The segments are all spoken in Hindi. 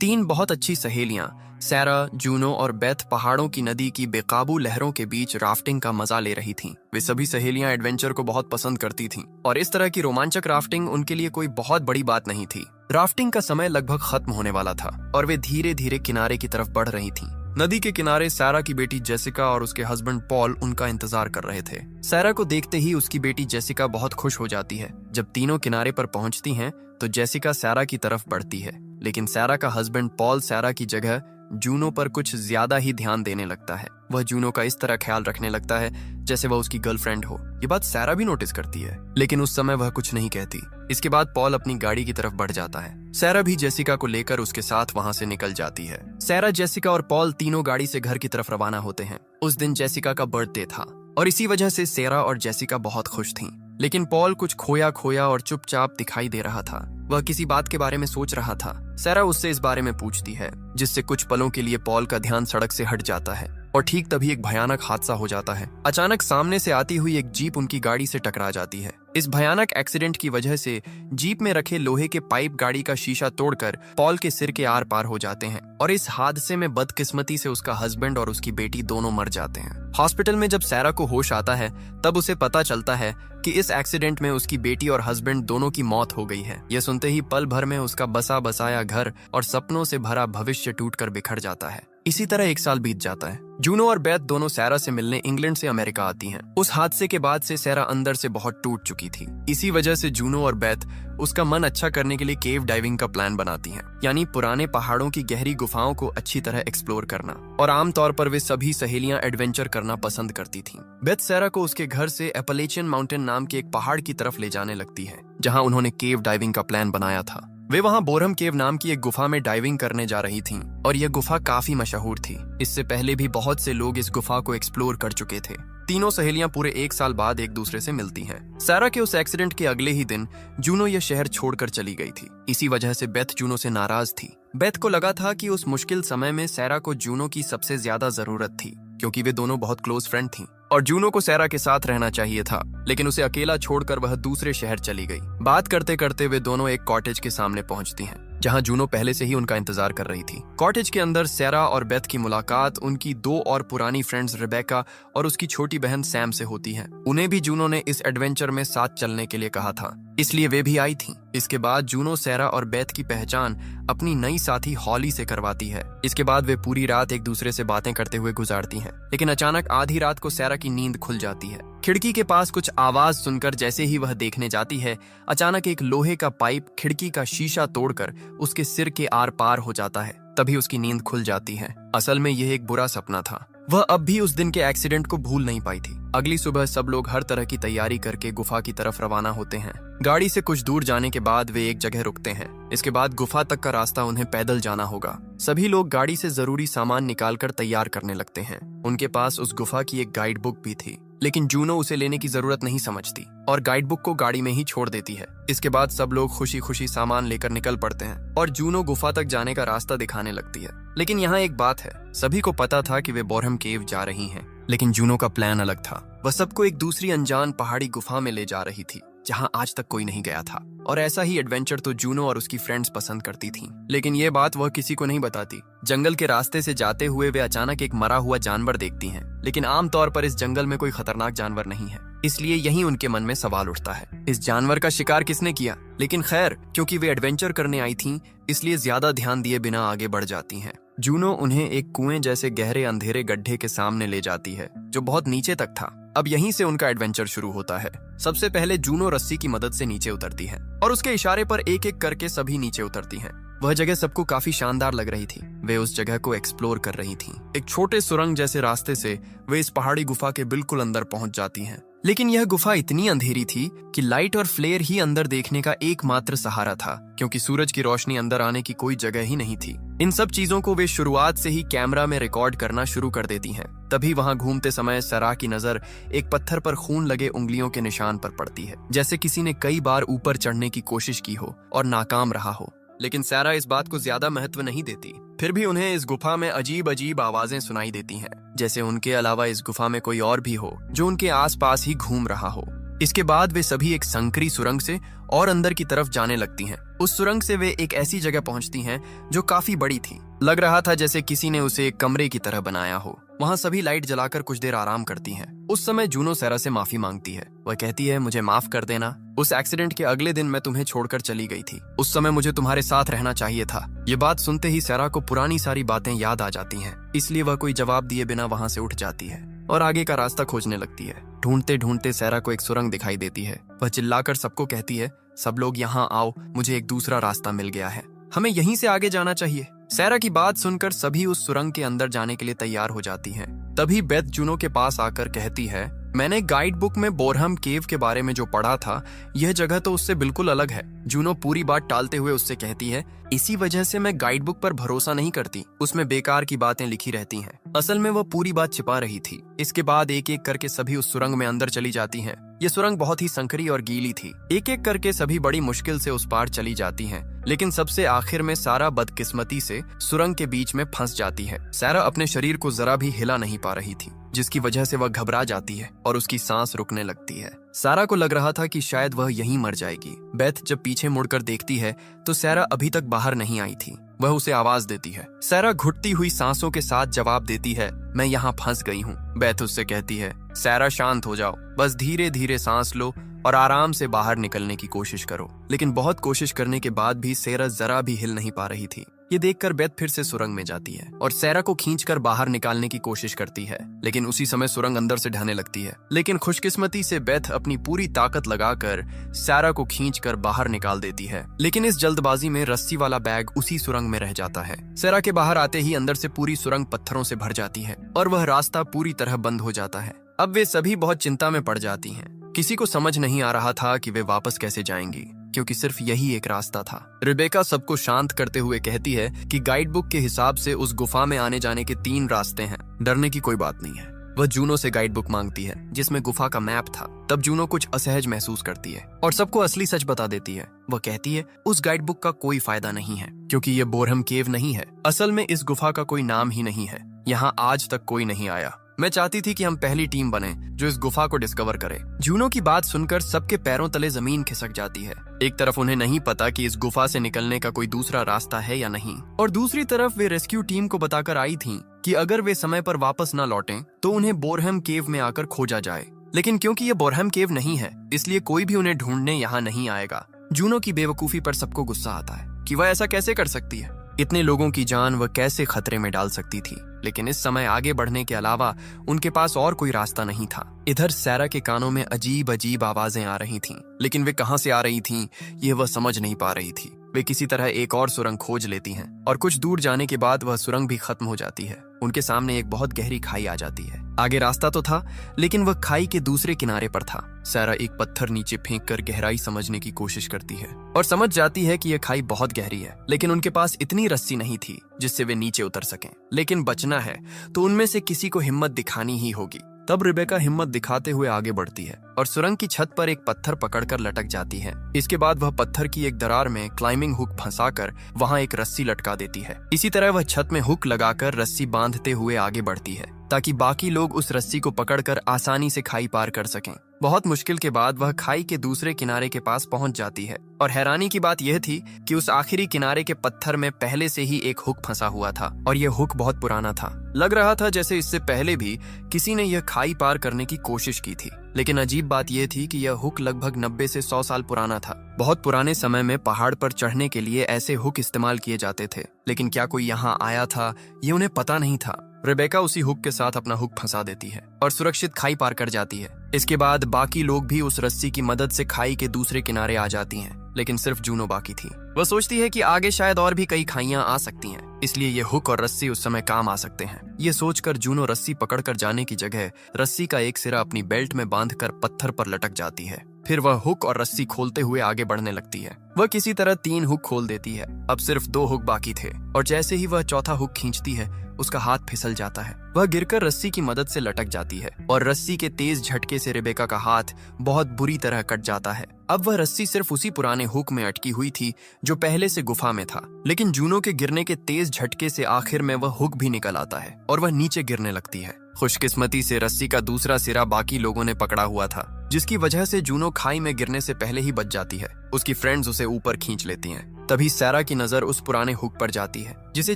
तीन बहुत अच्छी सहेलियां सैरा, जूनो और बेथ पहाड़ों की नदी की बेकाबू लहरों के बीच राफ्टिंग का मजा ले रही थीं। वे सभी सहेलियां एडवेंचर को बहुत पसंद करती थीं और इस तरह की रोमांचक राफ्टिंग उनके लिए कोई बहुत बड़ी बात नहीं थी। राफ्टिंग का समय लगभग खत्म होने वाला था और वे धीरे धीरे किनारे की तरफ बढ़ रही थीं। नदी के किनारे सैरा की बेटी जेसिका और उसके हस्बैंड पॉल उनका इंतजार कर रहे थे। सैरा को देखते ही उसकी बेटी जेसिका बहुत खुश हो जाती है। जब तीनों किनारे पर पहुंचती हैं, तो जेसिका सैरा की तरफ बढ़ती है, लेकिन सैरा का हस्बैंड पॉल सैरा की जगह जूनो पर कुछ ज्यादा ही ध्यान देने लगता है। वह जूनो का इस तरह ख्याल रखने लगता है जैसे वह उसकी गर्लफ्रेंड हो। ये बात सैरा भी नोटिस करती है, लेकिन उस समय वह कुछ नहीं कहती। इसके बाद पॉल अपनी गाड़ी की तरफ बढ़ जाता है। सैरा भी जेसिका को लेकर उसके साथ वहां से निकल जाती है। सैरा, जेसिका और पॉल तीनों गाड़ी से घर की तरफ रवाना होते हैं। उस दिन जेसिका का बर्थडे था और इसी वजह से सैरा और जेसिका बहुत खुश थीं। लेकिन पॉल कुछ खोया खोया और चुपचाप दिखाई दे रहा था। वह किसी बात के बारे में सोच रहा था। सैरा उससे इस बारे में पूछती है, जिससे कुछ पलों के लिए पॉल का ध्यान सड़क से हट जाता है और ठीक तभी एक भयानक हादसा हो जाता है। अचानक सामने से आती हुई एक जीप उनकी गाड़ी से टकरा जाती है। इस भयानक एक्सीडेंट की वजह से जीप में रखे लोहे के पाइप गाड़ी का शीशा तोड़कर पॉल के सिर के आर पार हो जाते हैं और इस हादसे में बदकिस्मती से उसका हस्बैंड और उसकी बेटी दोनों मर जाते हैं। हॉस्पिटल में जब सैरा को होश आता है, तब उसे पता चलता है कि इस एक्सीडेंट में उसकी बेटी और हस्बैंड दोनों की मौत हो गई है। यह सुनते ही पल भर में उसका बसा बसाया घर और सपनों से भरा भविष्य टूटकर बिखर जाता है। इसी तरह एक साल बीत जाता है। जूनो और बेथ दोनों सैरा से मिलने इंग्लैंड से अमेरिका आती हैं। उस हादसे के बाद से सैरा अंदर से बहुत टूट चुकी थी। इसी वजह से जूनो और बेथ उसका मन अच्छा करने के लिए केव डाइविंग का प्लान बनाती हैं, यानी पुराने पहाड़ों की गहरी गुफाओं को अच्छी तरह एक्सप्लोर करना। और आमतौर पर वे सभी सहेलियां एडवेंचर करना पसंद करती थीं। बेथ सैरा को उसके घर से एपलेचियन माउंटेन नाम के एक पहाड़ की तरफ ले जाने लगती है, जहां उन्होंने केव डाइविंग का प्लान बनाया था। वे वहां बोरहम केव नाम की एक गुफा में डाइविंग करने जा रही थीं और यह गुफा काफी मशहूर थी। इससे पहले भी बहुत से लोग इस गुफा को एक्सप्लोर कर चुके थे। तीनों सहेलियां पूरे एक साल बाद एक दूसरे से मिलती हैं। सैरा के उस एक्सीडेंट के अगले ही दिन जूनो यह शहर छोड़कर चली गई थी। इसी वजह से बेथ जूनो से नाराज थी। बेथ को लगा था कि उस मुश्किल समय में सैरा को जूनो की सबसे ज्यादा जरूरत थी, क्योंकि वे दोनों बहुत क्लोज फ्रेंड थीं और जूनो को सैरा के साथ रहना चाहिए था, लेकिन उसे अकेला छोड़कर वह दूसरे शहर चली गई। बात करते करते वे दोनों एक कॉटेज के सामने पहुंचती हैं, जहां जूनो पहले से ही उनका इंतजार कर रही थी। कॉटेज के अंदर सैरा और बेथ की मुलाकात उनकी दो और पुरानी फ्रेंड्स रिबेका और उसकी छोटी बहन सैम से होती है। उन्हें भी जूनो ने इस एडवेंचर में साथ चलने के लिए कहा था, इसलिए वे भी आई थीं। इसके बाद जूनो सैरा और बेथ की पहचान अपनी नई साथी हॉली से करवाती है। इसके बाद वे पूरी रात एक दूसरे से बातें करते हुए गुजारती हैं, लेकिन अचानक आधी रात को सैरा की नींद खुल जाती है। खिड़की के पास कुछ आवाज सुनकर जैसे ही वह देखने जाती है, अचानक एक लोहे का पाइप खिड़की का शीशा तोड़कर उसके सिर के आर पार हो जाता है। तभी उसकी नींद खुल जाती है। असल में यह एक बुरा सपना था। वह अब भी उस दिन के एक्सीडेंट को भूल नहीं पाई थी। अगली सुबह सब लोग हर तरह की तैयारी करके गुफा की तरफ रवाना होते हैं। गाड़ी से कुछ दूर जाने के बाद वे एक जगह रुकते हैं। इसके बाद गुफा तक का रास्ता उन्हें पैदल जाना होगा। सभी लोग गाड़ी से जरूरी सामान निकालकर तैयार करने लगते हैं। उनके पास उस गुफा की एक गाइड बुक भी थी, लेकिन जूनो उसे लेने की जरूरत नहीं समझती और गाइड बुक को गाड़ी में ही छोड़ देती है। इसके बाद सब लोग खुशी खुशी सामान लेकर निकल पड़ते हैं और जूनो गुफा तक जाने का रास्ता दिखाने लगती है। लेकिन यहाँ एक बात है, सभी को पता था कि वे बोरहम केव जा रही हैं, लेकिन जूनो का प्लान अलग था। वह सबको एक दूसरी अनजान पहाड़ी गुफा में ले जा रही थी, जहां आज तक कोई नहीं गया था। और ऐसा ही एडवेंचर तो जूनो और उसकी फ्रेंड्स पसंद करती थीं, लेकिन ये बात वह किसी को नहीं बताती। जंगल के रास्ते से जाते हुए वे अचानक एक मरा हुआ जानवर देखती हैं, लेकिन आमतौर पर इस जंगल में कोई खतरनाक जानवर नहीं है, इसलिए यही उनके मन में सवाल उठता है, इस जानवर का शिकार किसने किया। लेकिन खैर, क्योंकि वे एडवेंचर करने आई थीं, इसलिए ज्यादा ध्यान दिए बिना आगे बढ़ जाती हैं। जूनो उन्हें एक कुएं जैसे गहरे अंधेरे गड्ढे के सामने ले जाती है, जो बहुत नीचे तक था। अब यहीं से उनका एडवेंचर शुरू होता है। सबसे पहले जूनो रस्सी की मदद से नीचे उतरती है और उसके इशारे पर एक एक करके सभी नीचे उतरती हैं। वह जगह सबको काफी शानदार लग रही थी। वे उस जगह को एक्सप्लोर कर रही थीं। एक छोटे सुरंग जैसे रास्ते से वे इस पहाड़ी गुफा के बिल्कुल अंदर पहुंच जाती हैं। लेकिन यह गुफा इतनी अंधेरी थी कि लाइट और फ्लेयर ही अंदर देखने का एकमात्र सहारा था, क्योंकि सूरज की रोशनी अंदर आने की कोई जगह ही नहीं थी। इन सब चीजों को वे शुरुआत से ही कैमरा में रिकॉर्ड करना शुरू कर देती हैं। तभी वहां घूमते समय सैरा की नजर एक पत्थर पर खून लगे उंगलियों के निशान पर पड़ती है, जैसे किसी ने कई बार ऊपर चढ़ने की कोशिश की हो और नाकाम रहा हो। लेकिन सैरा इस बात को ज्यादा महत्व नहीं देती। फिर भी उन्हें इस गुफा में अजीब अजीब आवाजें सुनाई देती हैं, जैसे उनके अलावा इस गुफा में कोई और भी हो जो उनके आसपास ही घूम रहा हो। इसके बाद वे सभी एक संकरी सुरंग से और अंदर की तरफ जाने लगती हैं। उस सुरंग से वे एक ऐसी जगह पहुंचती हैं जो काफी बड़ी थी। लग रहा था जैसे किसी ने उसे एक कमरे की तरह बनाया हो। वहां सभी लाइट जलाकर कुछ देर आराम करती हैं। उस समय जूनो सैरा से माफी मांगती है। वह कहती है, मुझे माफ कर देना। उस एक्सीडेंट के अगले दिन मैं तुम्हें छोड़कर चली गई थी। उस समय मुझे तुम्हारे साथ रहना चाहिए था। ये बात सुनते ही सैरा को पुरानी सारी बातें याद आ जाती हैं। इसलिए वह कोई जवाब दिए बिना वहां से उठ जाती है और आगे का रास्ता खोजने लगती है। ढूंढते ढूंढते सैरा को एक सुरंग दिखाई देती है। वह चिल्लाकर सबको कहती है, सब लोग यहाँ आओ, मुझे एक दूसरा रास्ता मिल गया है, हमें यहीं से आगे जाना चाहिए। सैरा की बात सुनकर सभी उस सुरंग के अंदर जाने के लिए तैयार हो जाती हैं। तभी बेथ जूनो के पास आकर कहती है, मैंने गाइड बुक में बोरहम केव के बारे में जो पढ़ा था, यह जगह तो उससे बिल्कुल अलग है। जूनो पूरी बात टालते हुए उससे कहती है, इसी वजह से मैं गाइड बुक पर भरोसा नहीं करती, उसमें बेकार की बातें लिखी रहती हैं। असल में वह पूरी बात छिपा रही थी। इसके बाद एक एक करके सभी उस सुरंग में अंदर चली जाती हैं। ये सुरंग बहुत ही संकरी और गीली थी। एक एक करके सभी बड़ी मुश्किल से उस पार चली जाती हैं, लेकिन सबसे आखिर में सारा बदकिस्मती से सुरंग के बीच में फंस जाती है। सारा अपने शरीर को जरा भी हिला नहीं पा रही थी, जिसकी वजह से वह घबरा जाती है और उसकी सांस रुकने लगती है। सारा को लग रहा था कि शायद वह यहीं मर जाएगी। बेथ जब पीछे मुड़कर देखती है तो सारा अभी तक बाहर नहीं आई थी। वह उसे आवाज देती है। सारा घुटती हुई सांसों के साथ जवाब देती है, मैं यहाँ फंस गई हूँ। बेथ उससे कहती है, सारा शांत हो जाओ, बस धीरे धीरे सांस लो और आराम से बाहर निकलने की कोशिश करो। लेकिन बहुत कोशिश करने के बाद भी सारा जरा भी हिल नहीं पा रही थी। ये देखकर बेथ फिर से सुरंग में जाती है और सारा को खींचकर बाहर निकालने की कोशिश करती है, लेकिन उसी समय सुरंग अंदर से ढहने लगती है। लेकिन खुशकिस्मती से बेथ अपनी पूरी ताकत लगाकर सारा को खींचकर बाहर निकाल देती है। लेकिन इस जल्दबाजी में रस्सी वाला बैग उसी सुरंग में रह जाता है। सारा के बाहर आते ही अंदर से पूरी सुरंग पत्थरों से भर जाती है और वह रास्ता पूरी तरह बंद हो जाता है। अब वे सभी बहुत चिंता में पड़ जाती हैं। किसी को समझ नहीं आ रहा था कि वे वापस कैसे जाएंगी, क्योंकि सिर्फ यही एक रास्ता था। रिबेका सबको शांत करते हुए कहती है कि गाइड बुक के हिसाब से उस गुफा में आने जाने के 3 रास्ते हैं, डरने की कोई बात नहीं है। वह जूनो से गाइड बुक मांगती है जिसमें गुफा का मैप था। तब जूनो कुछ असहज महसूस करती है और सबको असली सच बता देती है। वह कहती है, उस गाइड बुक का कोई फायदा नहीं है, क्योंकि ये बोरहम केव नहीं है। असल में इस गुफा का कोई नाम ही नहीं है। यहाँ आज तक कोई नहीं आया। मैं चाहती थी कि हम पहली टीम बने जो इस गुफा को डिस्कवर करे। जूनो की बात सुनकर सबके पैरों तले जमीन खिसक जाती है। एक तरफ उन्हें नहीं पता कि इस गुफा से निकलने का कोई दूसरा रास्ता है या नहीं, और दूसरी तरफ वे रेस्क्यू टीम को बताकर आई थीं कि अगर वे समय पर वापस न लौटें तो उन्हें बोरहम केव में आकर खोजा जाए। लेकिन क्योंकि ये बोरहम केव नहीं है, इसलिए कोई भी उन्हें ढूंढने यहाँ नहीं आएगा। जूनो की बेवकूफी पर सबको गुस्सा आता है कि वह ऐसा कैसे कर सकती है। इतने लोगों की जान वह कैसे खतरे में डाल सकती थी। लेकिन इस समय आगे बढ़ने के अलावा उनके पास और कोई रास्ता नहीं था। इधर सारा के कानों में अजीब अजीब आवाजें आ रही थीं, लेकिन वे कहां से आ रही थीं ये वह समझ नहीं पा रही थी। वे किसी तरह एक और सुरंग खोज लेती हैं और कुछ दूर जाने के बाद वह सुरंग भी खत्म हो जाती है। उनके सामने एक बहुत गहरी खाई आ जाती है। आगे रास्ता तो था, लेकिन वह खाई के दूसरे किनारे पर था। सारा एक पत्थर नीचे फेंक कर गहराई समझने की कोशिश करती है और समझ जाती है कि यह खाई बहुत गहरी है, लेकिन उनके पास इतनी रस्सी नहीं थी जिससे वे नीचे उतर सकें। लेकिन बचना है तो उनमें से किसी को हिम्मत दिखानी ही होगी। तब रिबेका हिम्मत दिखाते हुए आगे बढ़ती है और सुरंग की छत पर एक पत्थर पकड़कर लटक जाती है। इसके बाद वह पत्थर की एक दरार में क्लाइंबिंग हुक फंसाकर वहां एक रस्सी लटका देती है। इसी तरह वह छत में हुक लगाकर रस्सी बांधते हुए आगे बढ़ती है ताकि बाकी लोग उस रस्सी को पकड़कर आसानी से खाई पार कर सकें। बहुत मुश्किल के बाद वह खाई के दूसरे किनारे के पास पहुंच जाती है और हैरानी की बात यह थी कि उस आखिरी किनारे के पत्थर में पहले से ही एक हुक फंसा हुआ था और यह हुक बहुत पुराना था। लग रहा था जैसे इससे पहले भी किसी ने यह खाई पार करने की कोशिश की थी। लेकिन अजीब बात यह थी कि यह हुक लगभग 90 से 100 साल पुराना था। बहुत पुराने समय में पहाड़ पर चढ़ने के लिए ऐसे हुक इस्तेमाल किए जाते थे, लेकिन क्या कोई यहाँ आया था ये उन्हें पता नहीं था। रिबेका उसी हुक के साथ अपना हुक फंसा देती है और सुरक्षित खाई पार कर जाती है। इसके बाद बाकी लोग भी उस रस्सी की मदद से खाई के दूसरे किनारे आ जाती हैं, लेकिन सिर्फ जूनो बाकी थी। वह सोचती है कि आगे शायद और भी कई खाइयां आ सकती हैं, इसलिए ये हुक और रस्सी उस समय काम आ सकते हैं। ये सोचकर जूनो रस्सी पकड़कर जाने की जगह रस्सी का एक सिरा अपनी बेल्ट में बांधकर पत्थर पर लटक जाती है। फिर वह हुक और रस्सी खोलते हुए आगे बढ़ने लगती है। वह किसी तरह 3 हुक खोल देती है। अब सिर्फ 2 हुक बाकी थे और जैसे ही वह चौथा हुक खींचती है उसका हाथ फिसल जाता है। वह गिरकर रस्सी की मदद से लटक जाती है और रस्सी के तेज झटके से रिबेका का हाथ बहुत बुरी तरह कट जाता है। अब वह रस्सी सिर्फ उसी पुराने हुक में अटकी हुई थी जो पहले से गुफा में था, लेकिन जूनो के गिरने के तेज झटके से आखिर में वह हुक भी निकल आता है और वह नीचे गिरने लगती है। खुशकिस्मती से रस्सी का दूसरा सिरा बाकी लोगों ने पकड़ा हुआ था, जिसकी वजह से जूनो खाई में गिरने से पहले ही बच जाती है। उसकी फ्रेंड्स उसे ऊपर खींच लेती हैं। तभी सैरा की नजर उस पुराने हुक पर जाती है जिसे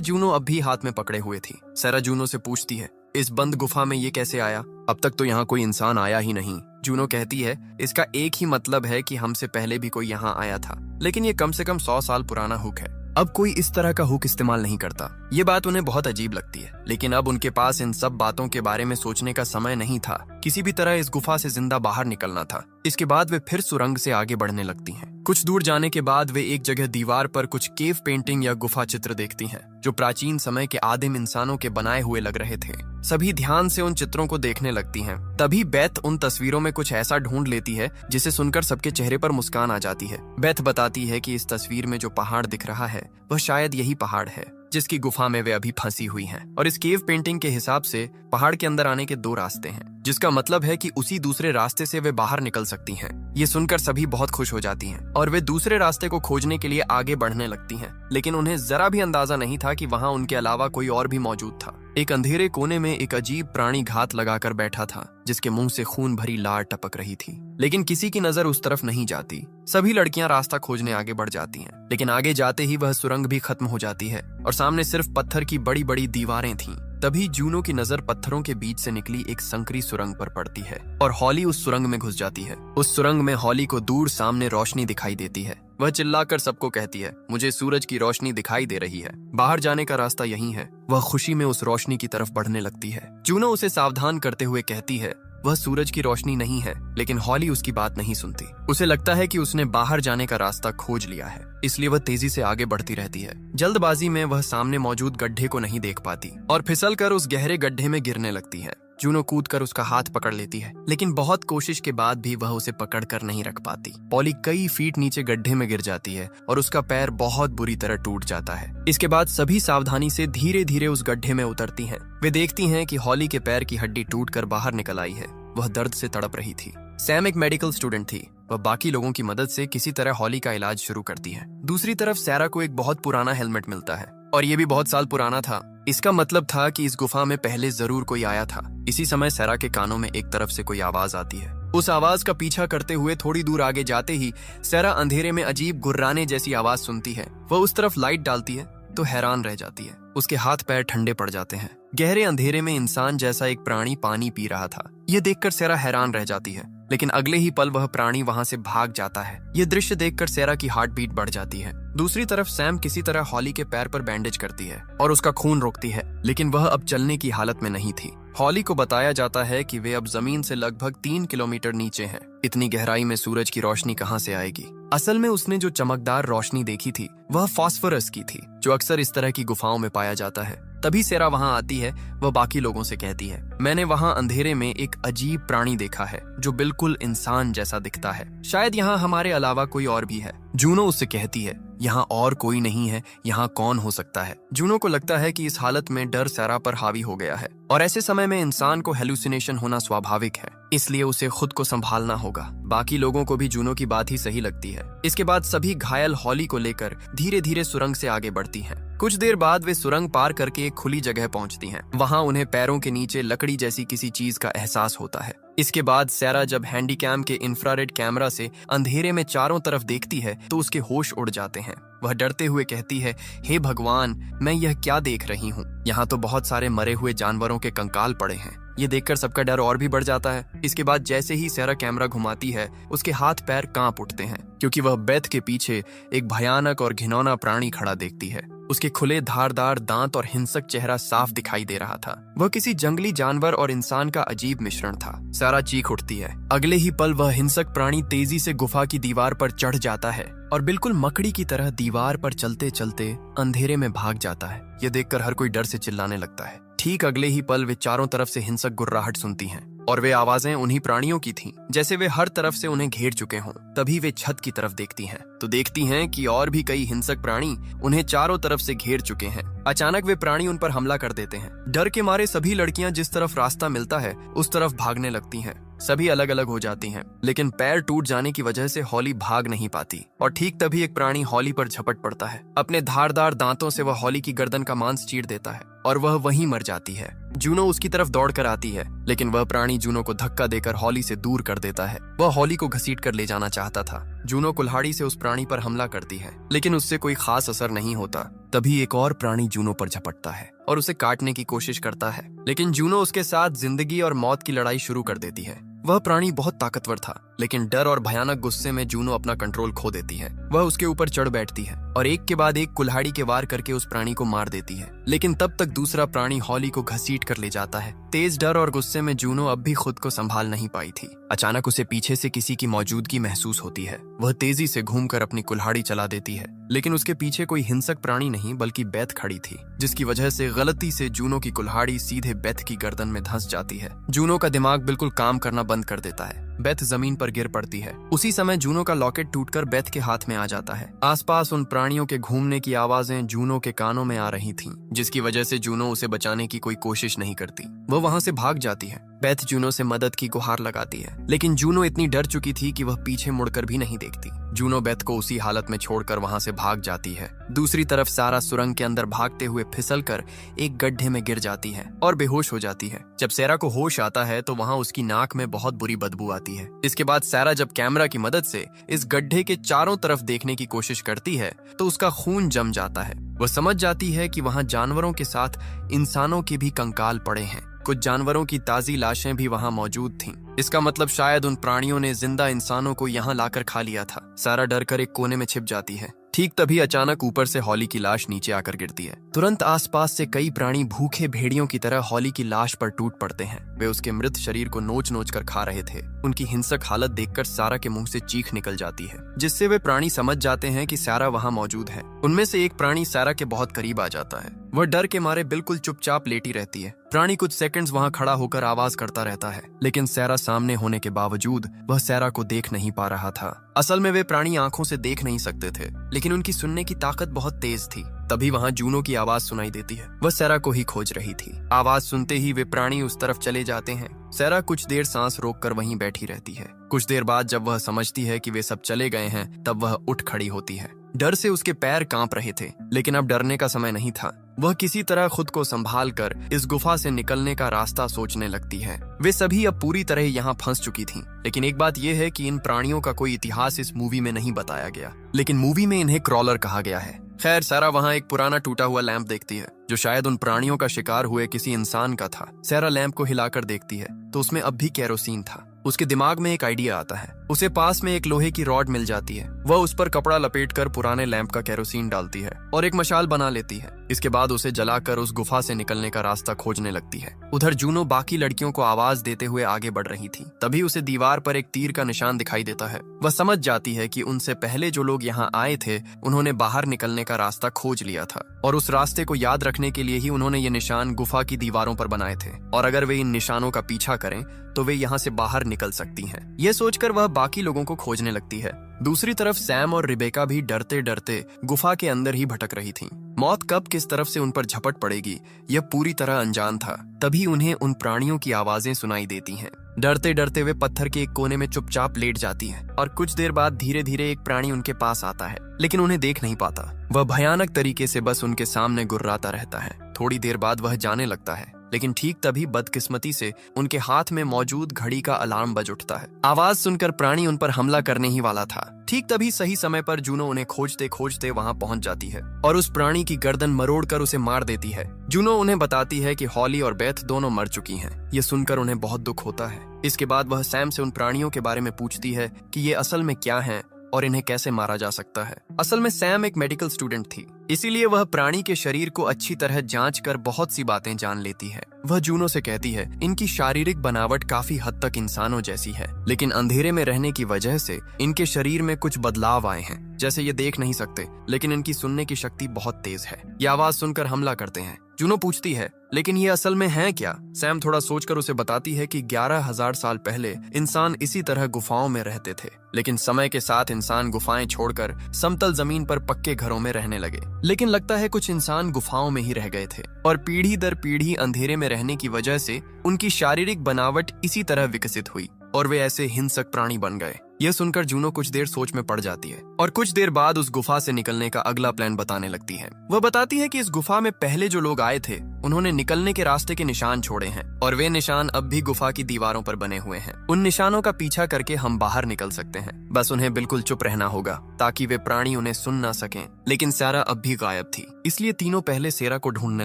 जूनो अब भी हाथ में पकड़े हुए थी। सैरा जूनो से पूछती है, इस बंद गुफा में ये कैसे आया? अब तक तो यहाँ कोई इंसान आया ही नहीं। जूनो कहती है, इसका एक ही मतलब है कि हमसे पहले भी कोई यहाँ आया था, लेकिन ये कम से कम 100 साल पुराना हुक है। अब कोई इस तरह का हुक इस्तेमाल नहीं करता। ये बात उन्हें बहुत अजीब लगती है, लेकिन अब उनके पास इन सब बातों के बारे में सोचने का समय नहीं था। किसी भी तरह इस गुफा से जिंदा बाहर निकलना था। इसके बाद वे फिर सुरंग से आगे बढ़ने लगती हैं। कुछ दूर जाने के बाद वे एक जगह दीवार पर कुछ केव पेंटिंग या गुफा चित्र देखती हैं, जो प्राचीन समय के आदिम इंसानों के बनाए हुए लग रहे थे। सभी ध्यान से उन चित्रों को देखने लगती हैं। तभी बेथ उन तस्वीरों में कुछ ऐसा ढूंढ लेती है जिसे सुनकर सबके चेहरे पर मुस्कान आ जाती है। बेथ बताती है कि इस तस्वीर में जो पहाड़ दिख रहा है वह शायद यही पहाड़ है जिसकी गुफा में वे अभी फंसी हुई हैं। और इस केव पेंटिंग के हिसाब से पहाड़ के अंदर आने के 2 रास्ते हैं, जिसका मतलब है कि उसी दूसरे रास्ते से वे बाहर निकल सकती हैं। ये सुनकर सभी बहुत खुश हो जाती हैं और वे दूसरे रास्ते को खोजने के लिए आगे बढ़ने लगती हैं, लेकिन उन्हें जरा भी अंदाजा नहीं था कि वहां उनके अलावा कोई और भी मौजूद था। एक अंधेरे कोने में एक अजीब प्राणी घात लगाकर बैठा था, जिसके मुंह से खून भरी लार टपक रही थी, लेकिन किसी की नजर उस तरफ नहीं जाती। सभी लड़कियां रास्ता खोजने आगे बढ़ जाती हैं, लेकिन आगे जाते ही वह सुरंग भी खत्म हो जाती है और सामने सिर्फ पत्थर की बड़ी बड़ी दीवारें थीं। तभी जूनो की नजर पत्थरों के बीच से निकली एक संकरी सुरंग पर पड़ती है और हॉली उस सुरंग में घुस जाती है। उस सुरंग में हॉली को दूर सामने रोशनी दिखाई देती है। वह चिल्लाकर सबको कहती है, मुझे सूरज की रोशनी दिखाई दे रही है, बाहर जाने का रास्ता यही है। वह खुशी में उस रोशनी की तरफ बढ़ने लगती है। जूनो उसे सावधान करते हुए कहती है, वह सूरज की रोशनी नहीं है, लेकिन हॉली उसकी बात नहीं सुनती। उसे लगता है कि उसने बाहर जाने का रास्ता खोज लिया है, इसलिए वह तेजी से आगे बढ़ती रहती है। जल्दबाजी में वह सामने मौजूद गड्ढे को नहीं देख पाती और फिसलकर उस गहरे गड्ढे में गिरने लगती है। जूनो कूदकर उसका हाथ पकड़ लेती है, लेकिन बहुत कोशिश के बाद भी वह उसे पकड़कर नहीं रख पाती। पॉली कई फीट नीचे गड्ढे में गिर जाती है और उसका पैर बहुत बुरी तरह टूट जाता है। इसके बाद सभी सावधानी से धीरे धीरे उस गड्ढे में उतरती हैं। वे देखती हैं कि हॉली के पैर की हड्डी टूटकर बाहर निकल आई है। वह दर्द से तड़प रही थी। सैम एक मेडिकल स्टूडेंट थी। वह बाकी लोगों की मदद से किसी तरह हॉली का इलाज शुरू करती है। दूसरी तरफ सैरा को एक बहुत पुराना हेलमेट मिलता है और ये भी बहुत साल पुराना था। इसका मतलब था कि इस गुफा में पहले जरूर कोई आया था। इसी समय सैरा के कानों में एक तरफ से कोई आवाज आती है। उस आवाज का पीछा करते हुए थोड़ी दूर आगे जाते ही सैरा अंधेरे में अजीब गुर्राने जैसी आवाज सुनती है। वह उस तरफ लाइट डालती है तो हैरान रह जाती है। उसके हाथ पैर ठंडे पड़ जाते हैं। गहरे अंधेरे में इंसान जैसा एक प्राणी पानी पी रहा था। यह देखकर सैरा हैरान रह जाती है, लेकिन अगले ही पल वह प्राणी वहां से भाग जाता है। यह दृश्य देखकर सैरा की हार्ट बीट बढ़ जाती है। दूसरी तरफ सैम किसी तरह हॉली के पैर पर बैंडेज करती है और उसका खून रोकती है, लेकिन वह अब चलने की हालत में नहीं थी। हॉली को बताया जाता है कि वे अब जमीन से लगभग 3 किलोमीटर नीचे हैं। इतनी गहराई में सूरज की रोशनी कहां से आएगी? असल में उसने जो चमकदार रोशनी देखी थी वह फास्फोरस की थी, जो अक्सर इस तरह की गुफाओं में पाया जाता है। तभी सैरा वहां आती है। वह बाकी लोगों से कहती है, मैंने वहां अंधेरे में एक अजीब प्राणी देखा है जो बिल्कुल इंसान जैसा दिखता है। शायद यहाँ हमारे अलावा कोई और भी है। जूनो उससे कहती है, यहाँ और कोई नहीं है, यहाँ कौन हो सकता है? जूनो को लगता है कि इस हालत में डर सैरा पर हावी हो गया है और ऐसे समय में इंसान को हेलुसिनेशन होना स्वाभाविक है, इसलिए उसे खुद को संभालना होगा। बाकी लोगों को भी जूनो की बात ही सही लगती है। इसके बाद सभी घायल हॉली को लेकर धीरे धीरे सुरंग से आगे बढ़ती हैं। कुछ देर बाद वे सुरंग पार करके एक खुली जगह पहुंचती हैं। वहां उन्हें पैरों के नीचे लकड़ी जैसी किसी चीज का एहसास होता है। इसके बाद सैरा जब हैंडीकैम के इंफ्रारेड कैमरा से अंधेरे में चारों तरफ देखती है तो उसके होश उड़ जाते हैं। वह डरते हुए कहती है, हे भगवान, मैं यह क्या देख रही हूँ? यहाँ तो बहुत सारे मरे हुए जानवरों के कंकाल पड़े हैं। ये देखकर सबका डर और भी बढ़ जाता है। इसके बाद जैसे ही सैरा कैमरा घुमाती है, उसके हाथ पैर कांप उठते हैं, क्योंकि वह बेथ के पीछे एक भयानक और घिनौना प्राणी खड़ा देखती है। उसके खुले धारदार दांत और हिंसक चेहरा साफ दिखाई दे रहा था। वह किसी जंगली जानवर और इंसान का अजीब मिश्रण था। सैरा चीख उठती है। अगले ही पल वह हिंसक प्राणी तेजी से गुफा की दीवार पर चढ़ जाता है और बिल्कुल मकड़ी की तरह दीवार पर चलते चलते अंधेरे में भाग जाता है। यह देखकर हर कोई डर से चिल्लाने लगता है। ठीक अगले ही पल वे चारों तरफ से हिंसक गुर्राहट सुनती हैं और वे आवाजें उन्हीं प्राणियों की थीं, जैसे वे हर तरफ से उन्हें घेर चुके हों। तभी वे छत की तरफ देखती हैं तो देखती हैं कि और भी कई हिंसक प्राणी उन्हें चारों तरफ से घेर चुके हैं। अचानक वे प्राणी उन पर हमला कर देते हैं। डर के मारे सभी लड़कियां जिस तरफ रास्ता मिलता है उस तरफ भागने लगती हैं। सभी अलग अलग हो जाती हैं, लेकिन पैर टूट जाने की वजह से हॉली भाग नहीं पाती और ठीक तभी एक प्राणी हॉली पर झपट पड़ता है। अपने धारदार दांतों से वह हॉली की गर्दन का मांस चीर देता है और वह वहीं मर जाती है। जूनो उसकी तरफ दौड़ कर आती है, लेकिन वह प्राणी जूनो को धक्का देकर हॉली से दूर कर देता है। वह हॉली को घसीट कर ले जाना चाहता था। जूनो कुल्हाड़ी से उस प्राणी पर हमला करती है, लेकिन उससे कोई खास असर नहीं होता। तभी एक और प्राणी जूनो पर झपटता है और उसे काटने की कोशिश करता है, लेकिन जूनो उसके साथ जिंदगी और मौत की लड़ाई शुरू कर देती है। वह प्राणी बहुत ताकतवर था, लेकिन डर और भयानक गुस्से में जूनो अपना कंट्रोल खो देती है। वह उसके ऊपर चढ़ बैठती है और एक के बाद एक कुल्हाड़ी के वार करके उस प्राणी को मार देती है, लेकिन तब तक दूसरा प्राणी हॉली को घसीट कर ले जाता है। तेज डर और गुस्से में जूनो अब भी खुद को संभाल नहीं पाई थी। अचानक उसे पीछे से किसी की मौजूदगी महसूस होती है। वह तेजी से घूमकर अपनी कुल्हाड़ी चला देती है, लेकिन उसके पीछे कोई हिंसक प्राणी नहीं बल्कि बेथ खड़ी थी, जिसकी वजह से गलती से जूनो की कुल्हाड़ी सीधे बेथ की गर्दन में धंस जाती है। जूनो का दिमाग बिल्कुल काम करना बंद कर देता है। बेथ जमीन पर गिर पड़ती है। उसी समय जूनो का लॉकेट टूटकर बेथ के हाथ में आ जाता है। आसपास उन प्राणियों के घूमने की आवाजें जूनो के कानों में आ रही थीं, जिसकी वजह से जूनो उसे बचाने की कोई कोशिश नहीं करती। वह वहां से भाग जाती है। बेथ जूनो से मदद की गुहार लगाती है, लेकिन जूनो इतनी डर चुकी थी कि वह पीछे मुड़कर भी नहीं देखती। जूनो बेथ को उसी हालत में छोड़कर वहां से भाग जाती है। दूसरी तरफ सारा सुरंग के अंदर भागते हुए फिसलकर एक गड्ढे में गिर जाती है और बेहोश हो जाती है। जब सैरा को होश आता है तो वहां उसकी नाक में बहुत बुरी बदबू आती है। इसके बाद सैरा जब कैमरा की मदद से इस गड्ढे के चारों तरफ देखने की कोशिश करती है तो उसका खून जम जाता है। वह समझ जाती है कि वहां जानवरों के साथ इंसानों के भी कंकाल पड़े हैं। कुछ जानवरों की ताजी लाशें भी वहां मौजूद थीं। इसका मतलब शायद उन प्राणियों ने जिंदा इंसानों को यहाँ लाकर खा लिया था। सारा डर कर एक कोने में छिप जाती है। ठीक तभी अचानक ऊपर से हॉली की लाश नीचे आकर गिरती है। तुरंत आसपास से कई प्राणी भूखे भेड़ियों की तरह हॉली की लाश पर टूट पड़ते हैं। वे उसके मृत शरीर को नोच नोच कर खा रहे थे। उनकी हिंसक हालत देखकर सारा के मुंह से चीख निकल जाती है, जिससे वे प्राणी समझ जाते हैं कि सारा वहां मौजूद है। उनमें से एक प्राणी सारा के बहुत करीब आ जाता है। वह डर के मारे बिल्कुल चुपचाप लेटी रहती है। प्राणी कुछ सेकंड्स वहां खड़ा होकर आवाज करता रहता है, लेकिन सारा सामने होने के बावजूद वह सारा को देख नहीं पा रहा था। असल में वे प्राणी आंखों से देख नहीं सकते थे, लेकिन उनकी सुनने की ताकत बहुत तेज थी। तभी वहां जूनो की आवाज सुनाई देती है। वह सारा को ही खोज रही थी। आवाज सुनते ही वे प्राणी उस तरफ चले जाते हैं। सारा कुछ देर सांस रोककर वहीं बैठी रहती है। कुछ देर बाद जब वह समझती है कि वे सब चले गए हैं, तब वह उठ खड़ी होती है। डर से उसके पैर कांप रहे थे, लेकिन अब डरने का समय नहीं था। वह किसी तरह खुद को संभाल कर इस गुफा से निकलने का रास्ता सोचने लगती है। वे सभी अब पूरी तरह यहाँ फंस चुकी थीं, लेकिन एक बात यह है कि इन प्राणियों का कोई इतिहास इस मूवी में नहीं बताया गया, लेकिन मूवी में इन्हें क्रॉलर कहा गया है। खैर, सारा वहाँ एक पुराना टूटा हुआ लैंप देखती है, जो शायद उन प्राणियों का शिकार हुए किसी इंसान का था। सारा लैंप को हिलाकर देखती है तो उसमें अब भी केरोसिन था। उसके दिमाग में एक आइडिया आता है। उसे पास में एक लोहे की रॉड मिल जाती है। वह उस पर कपड़ा लपेटकर पुराने लैंप का केरोसिन डालती है और एक मशाल बना लेती है। इसके बाद उसे जलाकर उस गुफा से निकलने का रास्ता खोजने लगती है। उधर जूनो बाकी लड़कियों को आवाज देते हुए आगे बढ़ रही थी। तभी उसे दीवार पर एक तीर का निशान दिखाई देता है। वह समझ जाती है कि उनसे पहले जो लोग यहाँ आए थे, उन्होंने बाहर निकलने का रास्ता खोज लिया था और उस रास्ते को याद रखने के लिए ही उन्होंने ये निशान गुफा की दीवारों पर बनाए थे, और अगर वे इन निशानों का पीछा करें तो वे यहाँ से बाहर निकल सकती हैं। यह सोचकर वह बाकी लोगों को खोजने लगती है। दूसरी तरफ सैम और रिबेका भी डरते डरते गुफा के अंदर ही भटक रही थीं। मौत कब किस तरफ से उन पर झपट पड़ेगी, यह पूरी तरह अनजान था। तभी उन्हें उन प्राणियों की आवाजें सुनाई देती हैं। डरते डरते वे पत्थर के एक कोने में चुपचाप लेट जाती हैं और कुछ देर बाद धीरे धीरे एक प्राणी उनके पास आता है, लेकिन उन्हें देख नहीं पाता। वह भयानक तरीके से बस उनके सामने गुर्राता रहता है। थोड़ी देर बाद वह जाने लगता है, लेकिन ठीक तभी बदकिस्मती से उनके हाथ में मौजूद घड़ी का अलार्म बज उठता है। आवाज सुनकर प्राणी उन पर हमला करने ही वाला था। ठीक तभी सही समय पर जूनो उन्हें खोजते खोजते वहां पहुंच जाती है और उस प्राणी की गर्दन मरोड़कर उसे मार देती है। जूनो उन्हें बताती है कि हॉली और बेथ दोनों मर चुकी हैं। ये सुनकर उन्हें बहुत दुख होता है। इसके बाद वह सैम से उन प्राणियों के बारे में पूछती है कि ये असल में क्या हैं और इन्हें कैसे मारा जा सकता है। असल में सैम एक मेडिकल स्टूडेंट थी, इसीलिए वह प्राणी के शरीर को अच्छी तरह जांच कर बहुत सी बातें जान लेती है। वह जूनो से कहती है, इनकी शारीरिक बनावट काफी हद तक इंसानों जैसी है, लेकिन अंधेरे में रहने की वजह से इनके शरीर में कुछ बदलाव आए हैं। जैसे ये देख नहीं सकते, लेकिन इनकी सुनने की शक्ति बहुत तेज है। ये आवाज सुनकर हमला करते हैं। जूनो पूछती है, लेकिन ये असल में है क्या? सैम थोड़ा सोचकर उसे बताती है कि 11,000 साल पहले इंसान इसी तरह गुफाओं में रहते थे, लेकिन समय के साथ इंसान गुफाएं छोड़कर समतल जमीन पर पक्के घरों में रहने लगे। लेकिन लगता है कुछ इंसान गुफाओं में ही रह गए थे और पीढ़ी दर पीढ़ी अंधेरे में रहने की वजह से उनकी शारीरिक बनावट इसी तरह विकसित हुई और वे ऐसे हिंसक प्राणी बन गए। यह सुनकर जूनो कुछ देर सोच में पड़ जाती है और कुछ देर बाद उस गुफा से निकलने का अगला प्लान बताने लगती है। वह बताती है कि इस गुफा में पहले जो लोग आए थे उन्होंने निकलने के रास्ते के निशान छोड़े हैं और वे निशान अब भी गुफा की दीवारों पर बने हुए हैं। उन निशानों का पीछा करके हम बाहर निकल सकते हैं, बस उन्हें बिल्कुल चुप रहना होगा ताकि वे प्राणी उन्हें सुन ना सकें। लेकिन सैरा अब भी गायब थी, इसलिए तीनों पहले सेरा को ढूंढने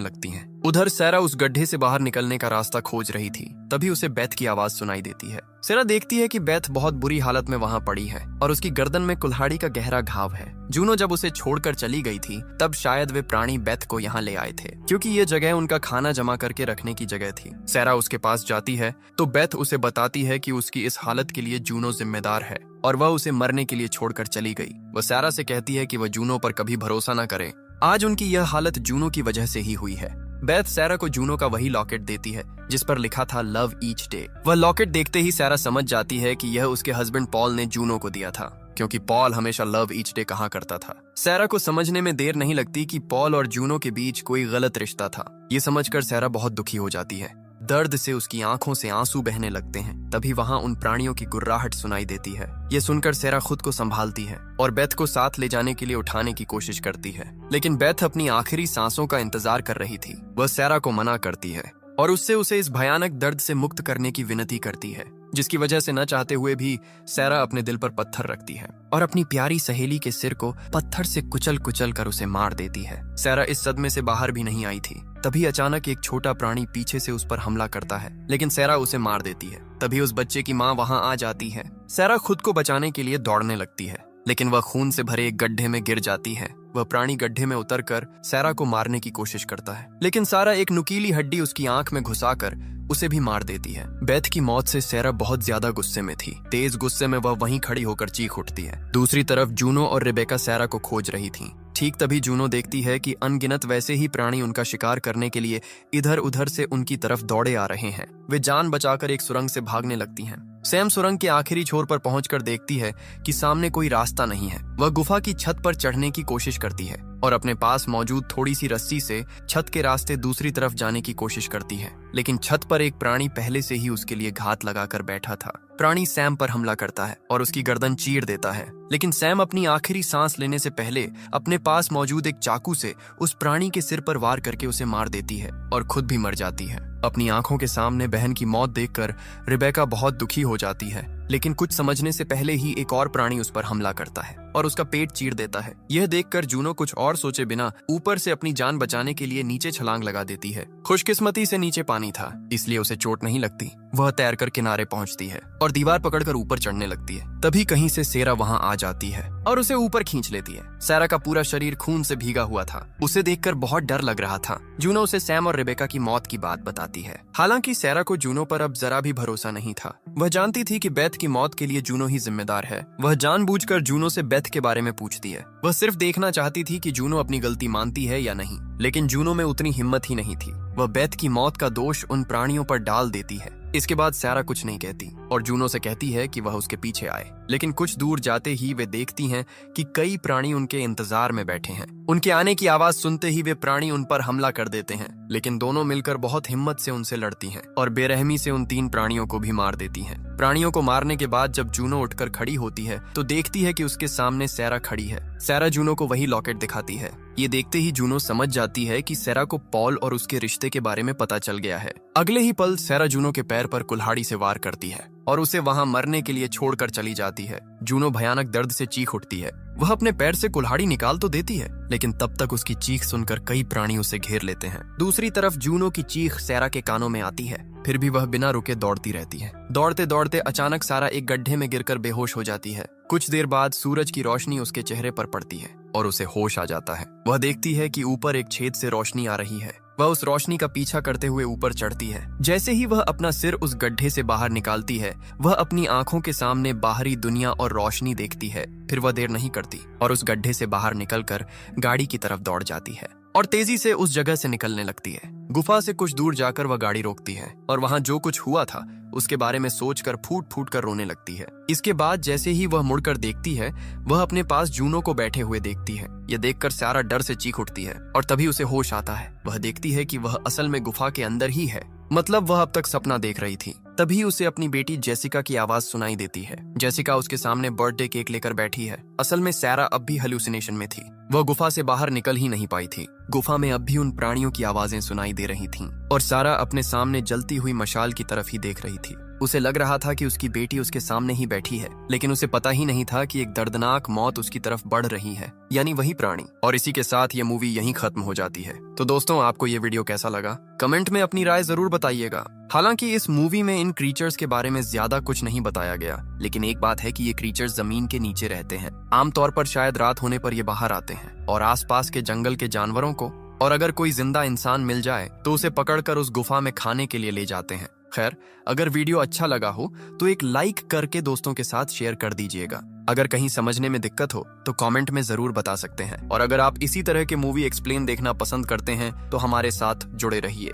लगती हैं। उधर सैरा उस गड्ढे से बाहर निकलने का रास्ता खोज रही थी, तभी उसे बेथ की आवाज सुनाई देती है। सैरा देखती है कि बेथ बहुत बुरी हालत में वहां पड़ी है और उसकी गर्दन में कुल्हाड़ी का गहरा घाव है। जूनो जब उसे छोड़कर चली गई थी तब शायद वे प्राणी बेथ को यहाँ ले आए थे, क्योंकि ये जगह उनका खाना जमा करके रखने की जगह थी। सैरा उसके पास जाती है तो बेथ उसे बताती है कि उसकी इस हालत के लिए जूनो जिम्मेदार है और वह उसे मरने के लिए छोड़कर चली गई। वह सैरा से कहती है कि वह जूनो पर कभी भरोसा न करे, आज उनकी यह हालत जूनो की वजह से ही हुई है। बेथ सैरा को जूनो का वही लॉकेट देती है जिस पर लिखा था लव ईच डे। वह लॉकेट देखते ही सैरा समझ जाती है कि यह उसके हस्बैंड पॉल ने जूनो को दिया था, क्योंकि पॉल हमेशा लव ईच डे कहा करता था। सैरा को समझने में देर नहीं लगती कि पॉल और जूनो के बीच कोई गलत रिश्ता था। ये समझकर सैरा बहुत दुखी हो जाती है। दर्द से उसकी आंखों से आंसू बहने लगते हैं। तभी वहां उन प्राणियों की गुर्राहट सुनाई देती है। ये सुनकर सैरा खुद को संभालती है और बेथ को साथ ले जाने के लिए उठाने की कोशिश करती है, लेकिन बेथ अपनी आखिरी सांसों का इंतजार कर रही थी। वह सैरा को मना करती है और उससे उसे इस भयानक दर्द से मुक्त करने की विनती करती है, जिसकी वजह से न चाहते हुए भी सैरा अपने दिल पर पत्थर रखती है और अपनी प्यारी सहेली के सिर को पत्थर से कुचल कुचल कर उसे मार देती है। सैरा इस सदमे से बाहर भी नहीं आई थी। तभी अचानक एक छोटा प्राणी पीछे से उस पर हमला करता है, लेकिन सैरा उसे मार देती है। तभी उस बच्चे की माँ वहां आ जाती है। सैरा खुद को बचाने के लिए दौड़ने लगती है, लेकिन वह खून से भरे एक गड्ढे में गिर जाती है। वह प्राणी गड्ढे में उतरकर सैरा को मारने की कोशिश करता है, लेकिन सैरा एक नुकीली हड्डी उसकी आंख में घुसाकर उसे भी मार देती है। बेथ की मौत से सैरा बहुत ज्यादा गुस्से में थी। तेज गुस्से में वह वहीं खड़ी होकर चीख उठती है। दूसरी तरफ जूनो और रिबेका सैरा को खोज रही थी। ठीक तभी जूनो देखती है कि अनगिनत वैसे ही प्राणी उनका शिकार करने के लिए इधर उधर से उनकी तरफ दौड़े आ रहे हैं। वे जान बचाकर एक सुरंग से भागने लगती हैं। सैम सुरंग के आखिरी छोर पर पहुंचकर देखती है कि सामने कोई रास्ता नहीं है। वह गुफा की छत पर चढ़ने की कोशिश करती है और अपने पास मौजूद थोड़ी सी रस्सी से छत के रास्ते दूसरी तरफ जाने की कोशिश करती है, लेकिन छत पर एक प्राणी पहले से ही उसके लिए घात लगाकर बैठा था। प्राणी सैम पर हमला करता है और उसकी गर्दन चीर देता है, लेकिन सैम अपनी आखिरी सांस लेने से पहले अपने पास मौजूद एक चाकू से उस प्राणी के सिर पर वार करके उसे मार देती है और खुद भी मर जाती है। अपनी आंखों के सामने बहन की मौत देखकर रिबेका बहुत दुखी हो जाती है, लेकिन कुछ समझने से पहले ही एक और प्राणी उस पर हमला करता है और उसका पेट चीर देता है। यह देखकर जूनो कुछ और सोचे बिना ऊपर से अपनी जान बचाने के लिए नीचे छलांग लगा देती है। खुशकिस्मती से नीचे पानी था, इसलिए उसे चोट नहीं लगती। वह तैरकर किनारे पहुंचती है और दीवार पकड़कर ऊपर चढ़ने लगती है। तभी कहीं से सैरा वहां आ जाती है और उसे ऊपर खींच लेती है। सैरा का पूरा शरीर खून से भीगा हुआ था। उसे देखकर बहुत डर लग रहा था। जूनो उसे सैम और रिबेका की मौत की बात बताती है। हालांकि सैरा को जूनो पर अब जरा भी भरोसा नहीं था। वह जानती थी कि बेथ की मौत के लिए जूनो ही जिम्मेदार है। वह जानबूझकर जूनो से बेथ के बारे में पूछती है। वह सिर्फ देखना चाहती थी कि जूनो अपनी गलती मानती है या नहीं, लेकिन जूनो में उतनी हिम्मत ही नहीं थी। वह बेथ की मौत का दोष उन प्राणियों पर डाल देती है। इसके बाद सैरा कुछ नहीं कहती और जूनो से कहती है कि वह उसके पीछे आए, लेकिन कुछ दूर जाते ही वे देखती हैं कि कई प्राणी उनके इंतजार में बैठे हैं। उनके आने की आवाज सुनते ही वे प्राणी उन पर हमला कर देते हैं, लेकिन दोनों मिलकर बहुत हिम्मत से उनसे लड़ती हैं और बेरहमी से उन 3 प्राणियों को भी मार देती हैं। प्राणियों को मारने के बाद जब जूनो उठकर खड़ी होती है तो देखती है कि उसके सामने सैरा खड़ी है। सैरा जूनो को वही लॉकेट दिखाती है। ये देखते ही जूनो समझ जाती है कि सैरा को पॉल और उसके रिश्ते के बारे में पता चल गया है। अगले ही पल सैरा जूनो के पैर पर कुल्हाड़ी से वार करती है और उसे वहां मरने के लिए छोड़कर चली जाती है। जूनो भयानक दर्द से चीख उठती है। वह अपने पैर से कुल्हाड़ी निकाल तो देती है, लेकिन तब तक उसकी चीख सुनकर कई प्राणी उसे घेर लेते हैं। दूसरी तरफ जूनो की चीख सैरा के कानों में आती है, फिर भी वह बिना रुके दौड़ती रहती है। दौड़ते दौड़ते अचानक सैरा एक गड्ढे में गिरकर बेहोश हो जाती है। कुछ देर बाद सूरज की रोशनी उसके चेहरे पर पड़ती है और उसे होश आ जाता है। वह देखती है कि ऊपर एक छेद से रोशनी आ रही है। वह उस रोशनी का पीछा करते हुए ऊपर चढ़ती है। जैसे ही वह अपना सिर उस गड्ढे से बाहर निकालती है, वह अपनी आंखों के सामने बाहरी दुनिया और रोशनी देखती है। फिर वह देर नहीं करती और उस गड्ढे से बाहर निकलकर गाड़ी की तरफ दौड़ जाती है और तेजी से उस जगह से निकलने लगती है। गुफा से कुछ दूर जाकर वह गाड़ी रोकती है और वहां जो कुछ हुआ था उसके बारे में सोचकर फूट फूट कर रोने लगती है। इसके बाद जैसे ही वह मुड़कर देखती है, वह अपने पास जूनो को बैठे हुए देखती है। यह देखकर सैरा डर से चीख उठती है और तभी उसे होश आता है। वह देखती है कि वह असल में गुफा के अंदर ही है मतलब वह अब तक सपना देख रही थी। तभी उसे अपनी बेटी जेसिका की आवाज सुनाई देती है। जेसिका उसके सामने बर्थडे केक लेकर बैठी है। असल में सैरा अब भी हेलुसिनेशन में थी। वह गुफा से बाहर निकल ही नहीं पाई थी। गुफा में अब भी उन प्राणियों की आवाजें सुनाई दे रही थीं और सारा अपने सामने जलती हुई मशाल की तरफ ही देख रही थी। उसे लग रहा था कि उसकी बेटी उसके सामने ही बैठी है, लेकिन उसे पता ही नहीं था कि एक दर्दनाक मौत उसकी तरफ बढ़ रही है, यानी वही प्राणी। और इसी के साथ ये मूवी यहीं खत्म हो जाती है। तो दोस्तों, आपको ये वीडियो कैसा लगा? कमेंट में अपनी राय जरूर बताइएगा। हालांकि इस मूवी में इन क्रीचर्स के बारे में ज्यादा कुछ नहीं बताया गया, लेकिन एक बात है कि ये क्रीचर्स जमीन के नीचे रहते हैं। आमतौर पर शायद रात होने पर ये बाहर आते हैं और आसपास के जंगल के जानवरों को, और अगर कोई जिंदा इंसान मिल जाए तो उसे पकड़कर उस गुफा में खाने के लिए ले जाते हैं। खैर, अगर वीडियो अच्छा लगा हो तो एक लाइक करके दोस्तों के साथ शेयर कर दीजिएगा। अगर कहीं समझने में दिक्कत हो तो कमेंट में जरूर बता सकते हैं। और अगर आप इसी तरह के मूवी एक्सप्लेन देखना पसंद करते हैं तो हमारे साथ जुड़े रहिए।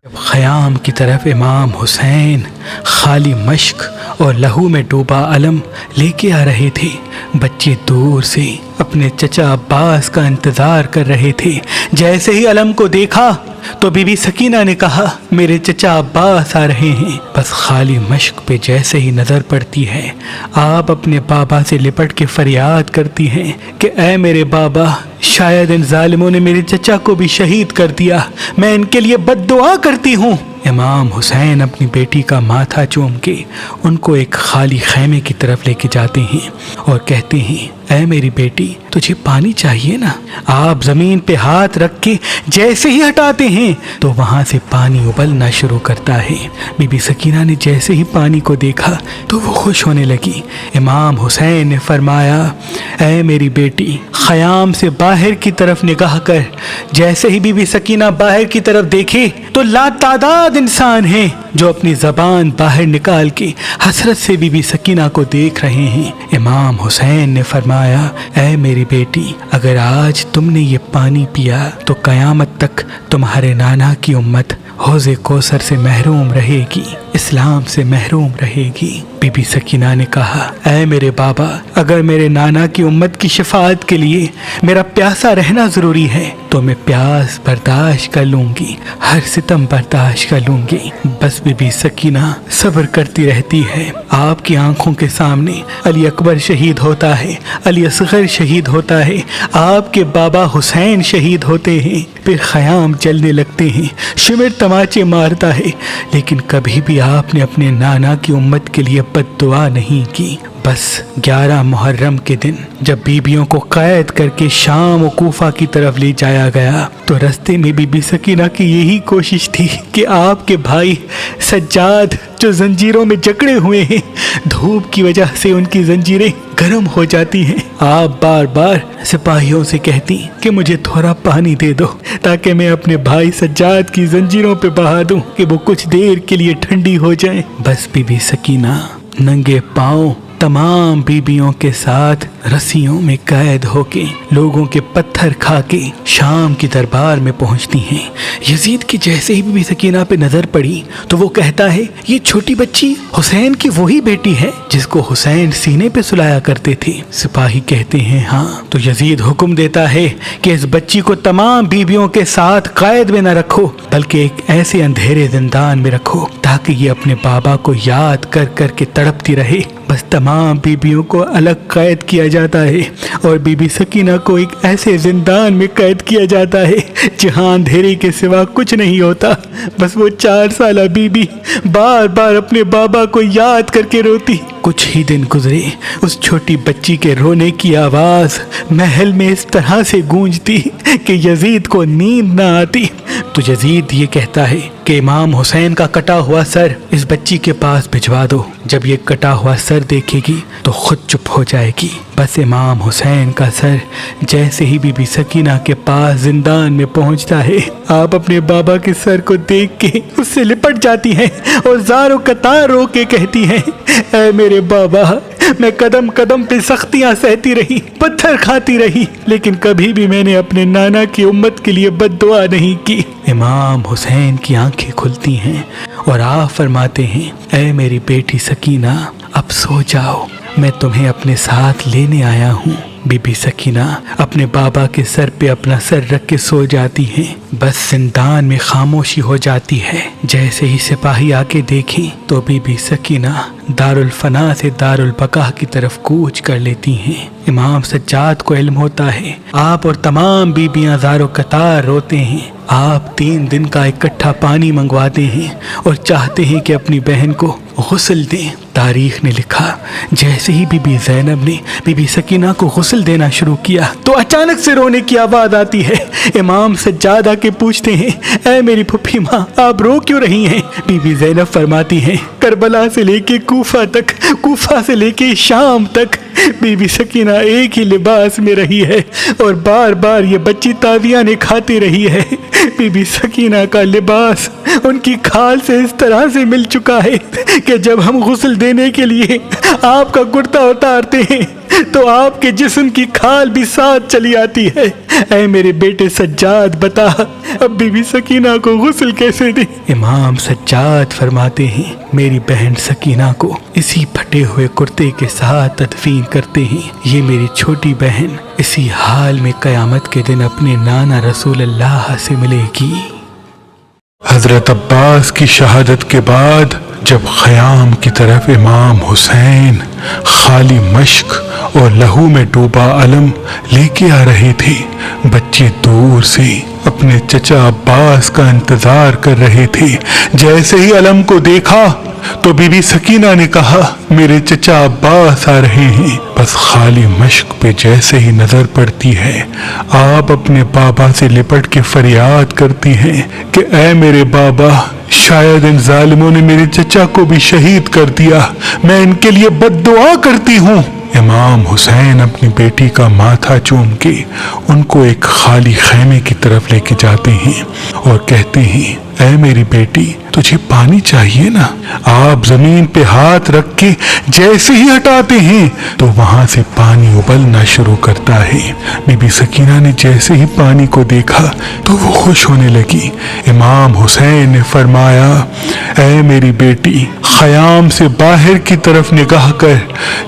ख़याम की तरफ इमाम हुसैन खाली मश्क और लहू में डूबा अलम लेके आ रहे थे। बच्चे दूर से अपने चचा अब्बास का इंतज़ार कर रहे थे। जैसे ही अलम को देखा तो बीबी सकीना ने कहा, मेरे चचा अब्बास आ रहे हैं। बस खाली मश्क पे जैसे ही नज़र पड़ती है, आप अपने बाबा से लिपट के फरियाद करती हैं कि ऐ मेरे बाबा, शायद इन जालिमों ने मेरे चचा को भी शहीद कर दिया। मैं इनके लिए बद्दुआ करती हूँ। इमाम हुसैन अपनी बेटी का माथा चूम के उनको एक खाली खैमे की तरफ लेके जाते हैं और कहते हैं, ऐ मेरी बेटी, तुझे पानी चाहिए ना? आप जमीन पे हाथ रख के जैसे ही हटाते हैं तो वहां से पानी उबलना शुरू करता है। बीबी सकीना ने जैसे ही पानी को देखा तो वो खुश होने लगी। इमाम हुसैन ने फरमाया, ऐ मेरी बेटी, ख़याम से बाहर की तरफ निगाह कर। जैसे ही बीबी सकीना बाहर की तरफ देखे तो लातादाद इंसान हैं जो अपनी ज़बान बाहर निकाल के हसरत से बीबी सकीना को देख रहे हैं। इमाम हुसैन ने फरमाया, ऐ मेरी बेटी, अगर आज तुमने ये पानी पिया तो क़यामत तक तुम्हारे नाना की उम्मत हौज़े कौसर से महरूम रहेगी, इस्लाम से महरूम रहेगी। बीबी सकीना ने कहा, ऐ मेरे बाबा, अगर मेरे नाना की उम्मत की शफाअत के लिए मेरा प्यासा रहना ज़रूरी है तो मैं प्यास बर्दाश्त कर लूँगी, हर सितम बर्दाश्त कर लूँगी। बस बीबी सकीना सब्र करती रहती है। आपकी आंखों के सामने अली अकबर शहीद होता है, अली असगर शहीद होता है, आपके बाबा हुसैन शहीद होते हैं, फिर ख़याम जलने लगते हैं, शिमर तमाचे मारता है, लेकिन कभी भी आपने अपने नाना की उम्मत के लिए बद्दुआ नहीं की। बस 11 मुहर्रम के दिन जब बीबियों को कैद करके शाम और कूफा की तरफ ले जाया गया तो रास्ते में बीबी सकीना की यही कोशिश थी कि आपके भाई सज्जाद जो जंजीरों में जकड़े हुए हैं, धूप की वजह से उनकी जंजीरें गर्म हो जाती हैं। आप बार बार सिपाहियों से कहती कि मुझे थोड़ा पानी दे दो ताकि मैं अपने भाई सज्जाद की जंजीरों पे बहा दूं कि वो कुछ देर के लिए ठंडी हो जाए। बस बीबी सकीना नंगे पांव तमाम बीबियों के साथ रस्सियों में कैद होके लोगों के पत्थर खा के शाम की दरबार में पहुंचती हैं। यजीद की जैसे ही बीबी सकीना पे नजर पड़ी तो वो कहता है, ये छोटी बच्ची हुसैन की वही बेटी है जिसको हुसैन सीने पे सुलाया करते थे। सिपाही कहते हैं, हाँ। तो यजीद हुक्म देता है कि इस बच्ची को तमाम बीबियों के साथ कैद में न रखो, बल्कि एक ऐसे अंधेरे जिंदान में रखो ताकि ये अपने बाबा को याद कर कर के तड़पती रहे। बस तमाम बीबियों को अलग कैद किया जाता है और बीबी सकीना को एक ऐसे जिंदान में कैद किया जाता है जहां अंधेरे के सिवा कुछ नहीं होता। बस वो 4 साला बीबी बार बार अपने बाबा को याद करके रोती। कुछ ही दिन गुजरे, उस छोटी बच्ची के रोने की आवाज महल में इस तरह से गूंजती कि यजीद को नींद न आती। तो यजीद ये कहता है कि इमाम हुसैन का कटा हुआ सर इस बच्ची के पास भिजवा दो। जब ये कटा हुआ सर देखेगी तो खुद चुप हो जाएगी। बस इमाम हुसैन का सर जैसे ही बीबी सकीना के पास जिंदान में पहुंचता है, आप अपने बाबा के सर को देख के उससे लिपट जाती हैं और ज़ारो कतार रो के कहती हैं, ऐ मेरे बाबा, मैं कदम कदम पे सख्तियां सहती रही, पत्थर खाती रही, लेकिन कभी भी मैंने अपने नाना की उम्मत के लिए बद्दुआ नहीं की। इमाम हुसैन की आंखें खुलती हैं और आप फरमाते हैं, ऐ मेरी बेटी सकीना, अब सो जाओ, मैं तुम्हें अपने साथ लेने आया हूँ। बीबी सकीना अपने बाबा के सर पे अपना सर रख के सो जाती हैं। बस जिंदान में खामोशी हो जाती है। जैसे ही सिपाही आके देखी तो बीबी सकीना दारुल फना से दारुल बका की तरफ कूच कर लेती हैं। इमाम सज्जाद को इल्म होता है। आप और तमाम बीबियां ज़ारो कतार रोते हैं। आप 3 दिन का इकट्ठा पानी मंगवाते हैं और चाहते हैं कि अपनी बहन को गुस्ल दें। तारीख ने लिखा, जैसे ही बीबी ज़ैनब ने बीबी सकीना को गुस्ल देना शुरू किया तो अचानक से रोने की आवाज़ आती है। इमाम सज्जाद आके पूछते हैं, ऐ मेरी फुफ्फी माँ, आप रो क्यों रही हैं? बीबी ज़ैनब फरमाती हैं, करबला से लेके कूफा तक, कूफा से लेके शाम तक बीबी सकीना एक ही लिबास में रही है और बार बार ये बच्ची ताज़ियाने खाती रही है। बीबी सकीना का लिबास उनकी खाल से इस तरह से मिल चुका है कि जब हम गुस्ल देने के लिए आपका कुर्ता उतारते हैं तो आपके जिस्म की खाल भी साथ चली आती है। ऐ मेरे बेटे सज्जाद, बता अब बीबी सकीना को गुस्ल कैसे दे? इमाम सज्जाद फरमाते हैं, मेरी बहन सकीना को इसी फटे हुए कुर्ते के साथ तदफीन करते हैं। ये मेरी छोटी बहन इसी हाल में कयामत के दिन अपने नाना रसूल अल्लाह से मिलेगी। हजरत अब्बास की शहादत के बाद जब ख़याम की तरफ इमाम हुसैन खाली मश्क और लहू में डूबा अलम लेके आ रहे थे, बच्चे दूर से अपने चचा अब्बास का इंतजार कर रहे थे। जैसे ही अलम को देखा तो बीबी सकीना ने कहा, मेरे चचा अब्बास आ रहे हैं। बस खाली मश्क पे जैसे ही नजर पड़ती है, आप अपने बाबा से लिपट के फरियाद करती हैं कि ऐ मेरे बाबा, शायद इन जालिमों ने मेरे चचा को भी शहीद कर दिया, मैं इनके लिए बद्दुआ करती हूँ। इमाम हुसैन अपनी बेटी का माथा चूम के उनको एक खाली खैमे की तरफ लेके जाते हैं और कहते हैं, ऐ मेरी बेटी, तुझे पानी चाहिए ना? आप जमीन पे हाथ रख के जैसे ही हटाते हैं तो वहां से पानी उबलना शुरू करता है। बीबी सकीना ने जैसे ही पानी को देखा तो वो खुश होने लगी। इमाम हुसैन ने फरमाया, ऐ मेरी बेटी, ख़याम से बाहर की तरफ निगाह कर।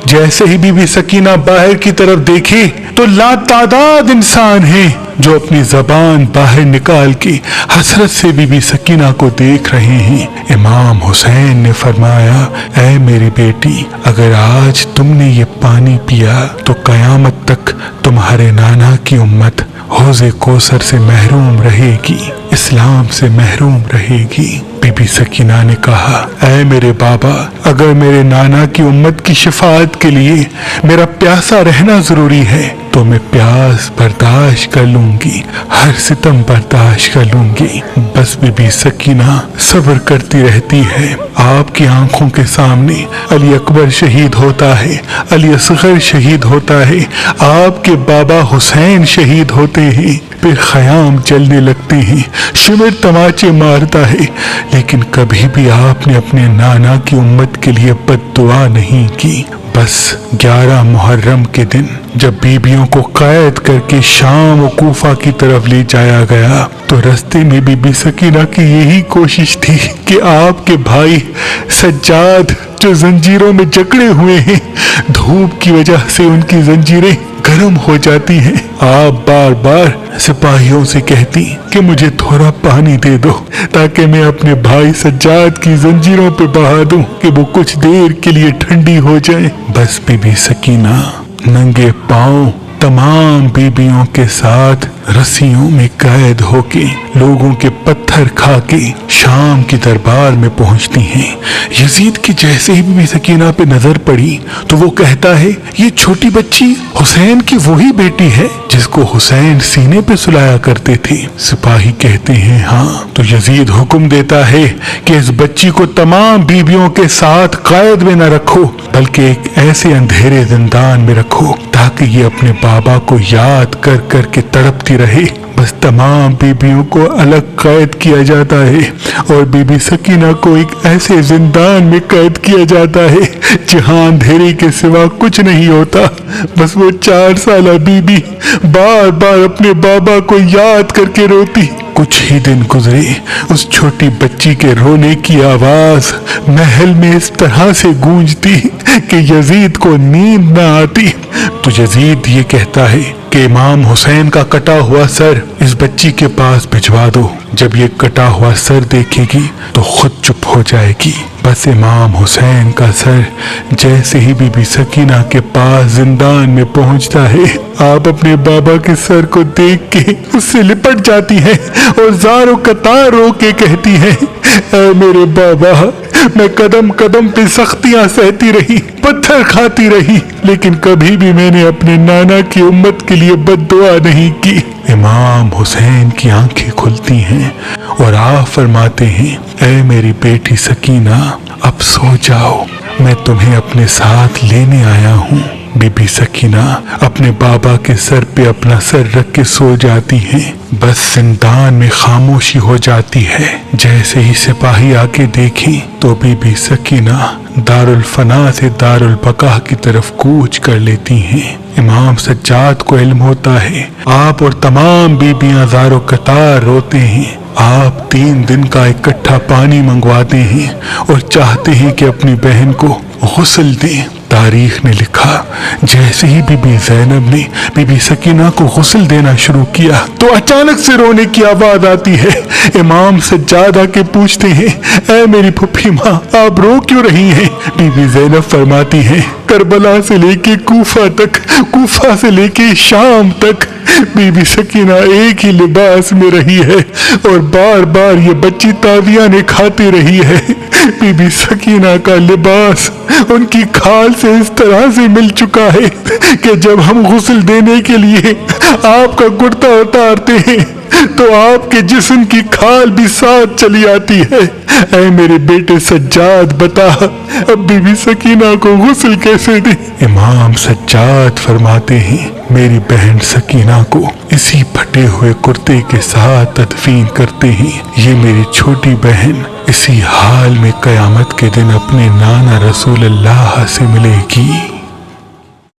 जैसे ही बीबी सकीना बाहर की तरफ देखी तो लातादाद इंसान हैं जो अपनी जबान बाहर निकाल के हसरत से बीबी सकीना को देख रहे हैं। इमाम हुसैन ने फरमाया, ऐ मेरी बेटी, अगर आज तुमने ये पानी पिया तो कयामत तक तुम्हारे नाना की उम्मत हौज़े कौसर से महरूम रहेगी, इस्लाम से महरूम रहेगी। बीबी सकीना ने कहा, ऐ मेरे बाबा, अगर मेरे नाना की उम्मत की शिफाअत के लिए मेरा प्यासा रहना जरूरी है तो मैं प्यास बर्दाश्त कर लूंगी, हर सितम बर्दाश्त कर लूंगी। बस बीबी सकीना सब्र करती रहती है। आपकी आंखों के सामने अली अकबर शहीद होता है, अली असगर शहीद होता है, आपके बाबा हुसैन शहीद होते हैं, फिर ख़याम जलने लगते हैं, शिमर तमाचे मारता है, लेकिन कभी भी आपने अपने नाना की उम्मत के लिए बद्दुआ नहीं की। बस 11 मुहर्रम के दिन जब बीबियों को कैद करके शाम और कूफा की तरफ ले जाया गया तो रास्ते में बीबी सकीना की यही कोशिश थी कि आपके भाई सज्जाद जो जंजीरों में जकड़े हुए हैं, धूप की वजह से उनकी जंजीरें गर्म हो जाती हैं। आप बार बार सिपाहियों से कहती कि मुझे थोड़ा पानी दे दो ताकि मैं अपने भाई सज्जाद की जंजीरों पे बहा दूं कि वो कुछ देर के लिए ठंडी हो जाए। बस बीबी सकीना नंगे पांव तमाम बीबियों के साथ रस्सियों में कैद होके लोगों के पत्थर खा के शाम की दरबार में पहुंचती हैं। यजीद की जैसे ही बीबी सकीना पे नजर पड़ी तो वो कहता है, ये छोटी बच्ची हुसैन की वही बेटी है जिसको हुसैन सीने पे सुलाया करते थे। सिपाही कहते हैं, हाँ। तो यजीद हुक्म देता है कि इस बच्ची को तमाम बीबियों के साथ कैद में न रखो बल्कि एक ऐसे अंधेरे जिंदान में रखो ताकि ये अपने बाबा को याद कर कर के तड़पती रहे। बस तमाम बीबियों को अलग कैद किया जाता है और बीबी सकीना को एक ऐसे जिंदान में कैद किया जाता है जहां अंधेरे के सिवा कुछ नहीं होता। बस वो 4 साला बीबी बार बार अपने बाबा को याद करके रोती, कुछ ही दिन गुजरे, उस छोटी बच्ची के रोने की आवाज महल में इस तरह से गूंजती कि यजीद को नींद न आती। तो यजीद ये कहता है कि इमाम हुसैन का कटा हुआ सर इस बच्ची के पास भिजवा दो। जब ये कटा हुआ सर देखेगी तो खुद चुप हो जाएगी। बस इमाम हुसैन का सर जैसे ही बीबी सकीना के पास जिंदान में पहुंचता है, आप अपने बाबा के सर को देख के उससे लिपट जाती है और ज़ारो कतार रो के कहती है, ऐ मेरे बाबा, मैं कदम कदम पे सख्तियां सहती रही, पत्थर खाती रही, लेकिन कभी भी मैंने अपने नाना की उम्मत के लिए बद्दुआ नहीं की। इमाम हुसैन की आंखें खुलती हैं और आप फरमाते हैं, ऐ मेरी बेटी सकीना, अब सो जाओ, मैं तुम्हें अपने साथ लेने आया हूँ। बीबी सकीना अपने बाबा के सर पे अपना सर रख के सो जाती है। बस जिंदान में खामोशी हो जाती है। जैसे ही सिपाही आके देखें तो बीबी सकीना दारुल फना से दारुल बका की तरफ कूच कर लेती हैं। इमाम सज्जाद को इल्म होता है, आप और तमाम बीबियां ज़ारो कतार रोते हैं। आप 3 दिन का इकट्ठा पानी मंगवाते हैं और चाहते हैं कि अपनी बहन को गुस्ल दें। तारीख ने लिखा, जैसे ही बीबी ज़ैनब ने बीबी सकीना को गुस्ल देना शुरू किया तो अचानक से रोने की आवाज आती है। इमाम सज्जादा के पूछते हैं, ऐ मेरी फुफी माँ, आप रो क्यों रही हैं? बीबी ज़ैनब फरमाती हैं, करबला से लेके कूफा तक, कूफा से लेके शाम तक बीबी सकीना एक ही लिबास में रही है और बार बार ये बच्ची तावियाने खाती रही है। बीबी सकीना का लिबास उनकी खाल से इस तरह से मिल चुका है कि जब हम गुस्ल देने के लिए आपका कुर्ता उतारते हैं तो आपके जिस्म की खाल भी साथ चली आती है। ऐ मेरे बेटे सज्जाद, बता अब बीबी सकीना को गुस्ल कैसे दे? इमाम सज्जाद फरमाते हैं, मेरी बहन सकीना को इसी फटे हुए कुर्ते के साथ तदफीन करते हैं। ये मेरी छोटी बहन इसी हाल में कयामत के दिन अपने नाना रसूल अल्लाह से मिलेगी।